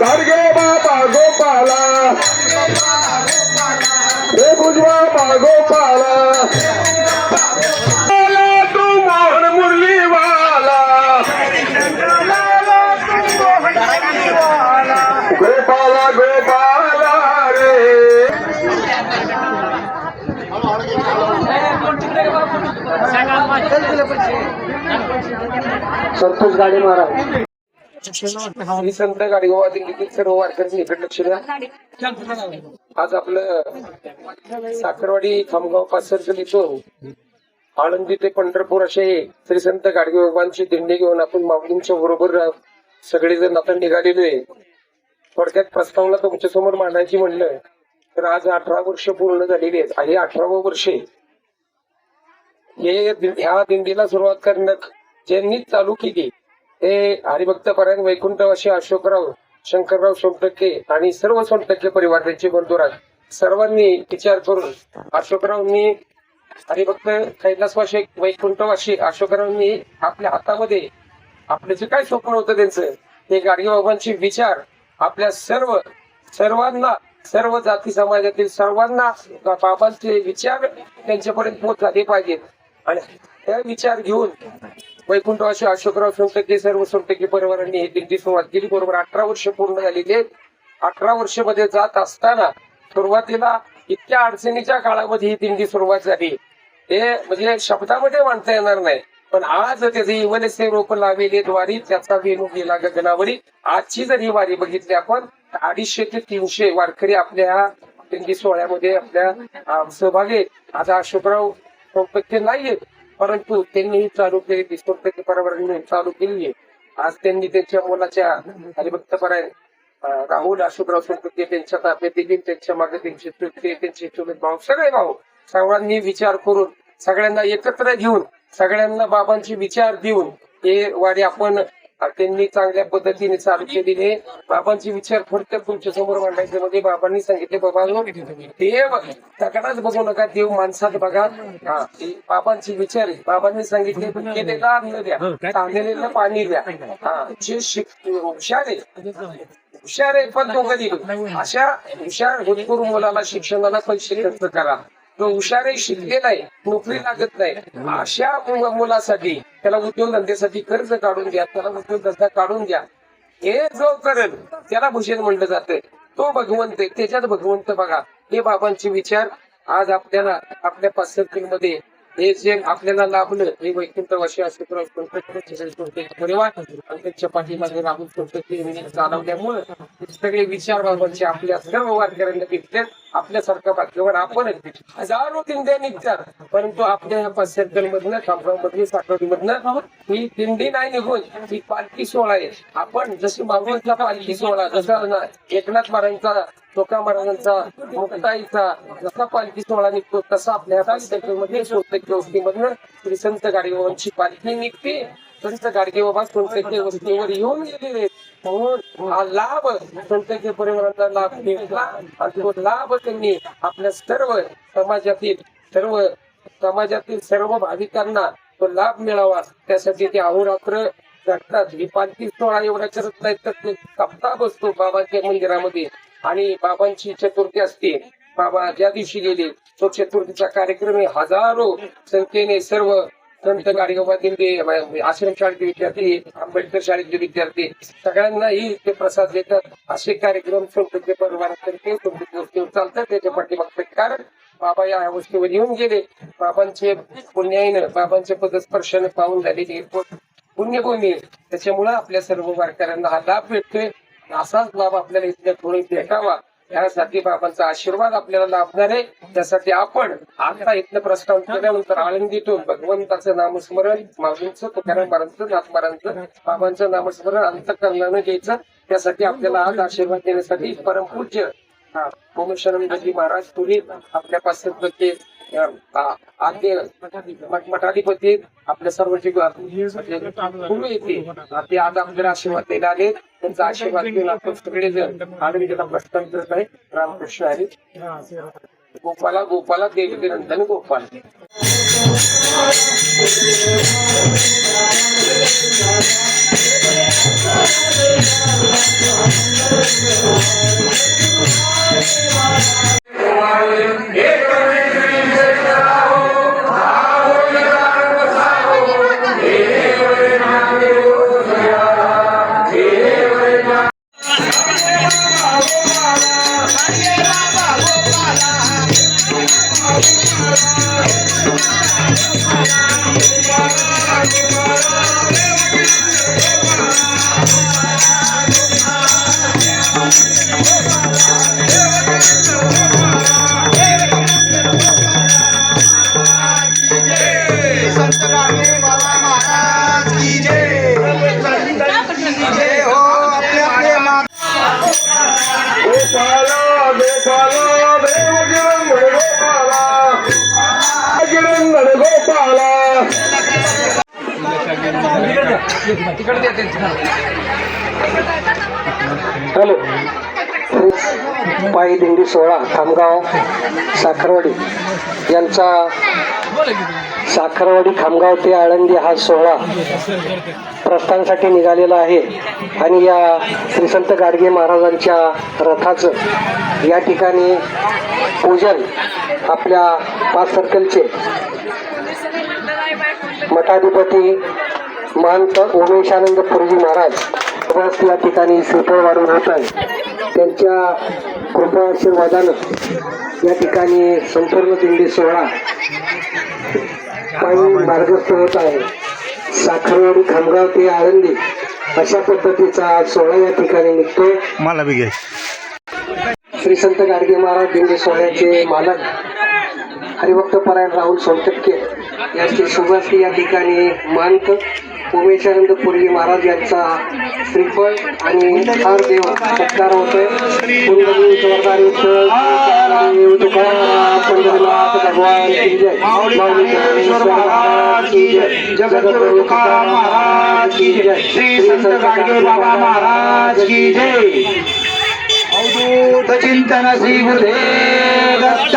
गाडगे बाबा गोपाला रे बुजवा गोपाला तू मोहन मुरलीवाला गोपाला गोपाला रे संतोष गाडी महाराज संत गाडगेबाबा दिंडीतील सर्व वारकरी निकट लक्ष द्या. आज आपलं साखरवाडी खामगाव पाच सर्कल इथून आळंदी ते पंढरपूर असे श्री संत गाडगेबाबांची दिंडी घेऊन आपण माऊलींच्या बरोबर सगळेजण आता निघालेलो आहे. थोडक्यात प्रस्तावना तुमच्या समोर मांडायची म्हणलं तर आज 18 वर्ष पूर्ण झालेली आहेत आणि 18वं वर्ष ह्या दिंडीला सुरुवात करण्यात ज्यांनी चालू केली ते हरिभक्त परायण वैकुंठवासी अशोकराव शंकरराव सोनटक्के आणि सर्व सोनटक्के परिवार त्यांचे बंधुराज सर्वांनी विचार करून अशोकरावांनी हरिभक्त कैलासवासी वैकुंठवासी अशोकरावांनी आपल्या हातामध्ये आपले जे काय स्वप्न होतं त्यांचं ते गाडगेबाबांचे विचार आपल्या सर्वांना सर्व जाती समाजातील सर्वांना बाबांचे विचार त्यांच्यापर्यंत पोहोचले पाहिजेत आणि त्या विचार घेऊन वैकुंठवासी अशोकराव सोनटक्के सर्व सोनटक्के परिवारांनी ही दिंडी सुरुवात केली. बरोबर 18 वर्ष पूर्ण झालेली आहेत. 18 वर्ष मध्ये जात असताना सुरुवातीला इतक्या अडचणीच्या काळामध्ये ही दिंडी सुरुवात झाली ते म्हणजे शब्दामध्ये मांडता येणार नाही. पण आज त्याचे इवलेसे रोप लावलेले द्वारी त्याचा वेणू गेला गगनावरी. आजची जर ही वारी बघितली आपण 250 ते 300 वारकरी आपल्या दिंडी सोहळ्यामध्ये आपल्या सहभागी. आता अशोकराव सोनटक्के नाहीये परंतु त्यांनी चालू केली सोनटक्के परिवारांनी चालू केली. आज त्यांनी त्यांच्या मुलाच्या हरिभक्त परायण राहुल अशोकराव सोनटक्के त्यांच्या ताब्यात दिली. त्यांच्या मागे त्यांचे चुलत भाऊ सगळे भाऊ सर्वांनी विचार करून सगळ्यांना एकत्र घेऊन सगळ्यांना बाबांचे विचार देऊन हे वारी आपण त्यांनी चांगल्या पद्धतीने चालू केलेले. बाबांचे विचार फक्त तुमच्या समोर मांडायचे म्हणजे बाबांनी सांगितले बाबा देव दगडात बघू नका देव माणसात बघा. बाबांचे विचार बाबांनी सांगितले केलेला अन्न द्या तांदलेलं पाणी द्या. जे हुशार आहे पण दोघं दिलं अशा हुशार हुतकरू मुलाला शिक्षणाला पैसे खर्च करा. तो हुशारही शिकलेला आहे नोकरी लागत नाही अशा मुलासाठी त्याला उद्योगधंद्यासाठी कर्ज काढून द्या. त्याला उद्योगधंदा काढून द्या. हे जो करेल त्याला भूषण म्हणलं जातं. तो भगवंत त्याच्यात भगवंत बघा. हे बाबांचे विचार आज आपल्याला आपल्या पाश्चात्य मध्ये हे जे आपल्याला लाभलं हे वैकुंठवासी अशोकराव सोनटक्के परिवार आणि त्यांच्या पाठीमागे राहुल सोनटक्के चालवल्यामुळे सगळे विचार बाबांचे आपल्या सर्व वारकऱ्यांना भेटतात. आपल्यासारख्या भाग्यवर आपण हजारो दिंड्या निघतात परंतु आपल्या या पाश्चात्य मधनं खामगाव मधली साखरवाडी मधनं ही दिंडी नाही निघून ही पालखी सोहळा आहे. आपण जशी मागवतला पालखी सोहळा जसा एकनाथ महाराजांचा टोका महाराजांचा मुक्ताईचा जसा पालखी सोहळा निघतो तसा आपल्या मध्ये सोनटक्के वस्तीमधनं श्री संत गाडगेबाबांची पालखी निघते. संत गाडगेबाबा सोनटक्के वस्तीवर येऊन गेलेले म्हणून हा लाभ सोनटक्के परिवारांना लाभ मिळाला आणि तो लाभ त्यांनी आपल्या समाजातील सर्व भाविकांना तो लाभ मिळावा त्यासाठी ते अहोरात्र करतात. ही पालखी सोहळा एवढा करत नाही तर सप्ताह बसतो बाबांच्या मंदिरामध्ये आणि बाबांची चतुर्थी असते. बाबा ज्या दिवशी गेले तो चतुर्थीचा कार्यक्रम हजारो संख्येने सर्व संत गाडगेबाबा दिंडी आश्रम शाळेचे विद्यार्थी आंबेडकर शाळेतले विद्यार्थी सगळ्यांनाही ते प्रसाद देतात. असे कार्यक्रम सोनटक्के परिवारातर्फे सोनटक्के चालतात. त्याच्या पाठीमागचं कारण बाबा या अवस्थेवर येऊन गेले. बाबांचे पुण्याईनं बाबांच्या पदस्पर्शाने पाहून झालेली पुण्यभूमी त्याच्यामुळे आपल्या सर्व वारकऱ्यांना हा लाभ भेटतोय. असाच लाभ आपल्याला इथल्या थोडे भेटावा यासाठी बाबांचा आशीर्वाद आपल्याला लाभणार आहे. त्यासाठी आपण आता इथलं प्रस्ताव केल्यानंतर आळंदीतून भगवंताचं नामस्मरण माऊलींचं तुकाराम महाराजांचं नाथ महाराजांचं बाबांचं नामस्मरण अंतःकरणानं घ्यायचं. त्यासाठी आपल्याला आज आशीर्वाद देण्यासाठी परमपूज्य ओमेश्वरानंदजी महाराज पुढे आपल्या पासून आद्य मठाधिपती आपल्या सर्वांची गुरु येते ते आज आपल्याला आशीर्वाद द्यायला आले. त्यांचा आशीर्वाद घेऊन आपण सगळेजण आनंदीला प्रस्थान करत आहे. रामकृष्ण हरी. गोपाला गोपाला देवी नंदन गोपाल. हॅलो. पायी दिंडी सोहळा खामगाव साखरवाडी यांचा साखरवाडी खामगाव ते आळंदी हा सोहळा प्रस्थानासाठी निघालेला आहे आणि या श्री संत गाडगे महाराजांच्या रथाचं या ठिकाणी पूजन आपल्या 5 सर्कलचे मठाधिपती महंत उमेशानंद पुरजी महाराज रथ या ठिकाणी श्रीफळ वाढून होत आहे. त्यांच्या कृपा आशीर्वादानं या ठिकाणी संपूर्ण दिंडी सोहळा पायी मार्गस्थ होत आहे. साखरवाडी खामगाव ते आळंदी अशा पद्धतीचा सोहळा या ठिकाणी निघतोय. मला बी घ्या. श्री संत गाडगे महाराज दिंडी सोहळ्याचे मालक हरिभक्त परायण राहुल सोनटक्के यांची शुभस्ती या ठिकाणी महंत उमेशानंद पुरजी महाराज यांचा श्रीफळ आणि हार देव सत्कार होतोय. कुंडली जोरदार देव तुकाराम पंढरीनाथ भगवान की जय. माऊली ज्ञानेश्वर महाराज की जय. जगद्गुरु तुकाराम महाराज की जय. श्री संत गाडगे बाबा महाराज की जय. अवधूत चिंतन श्री गुरुदेव दत्त.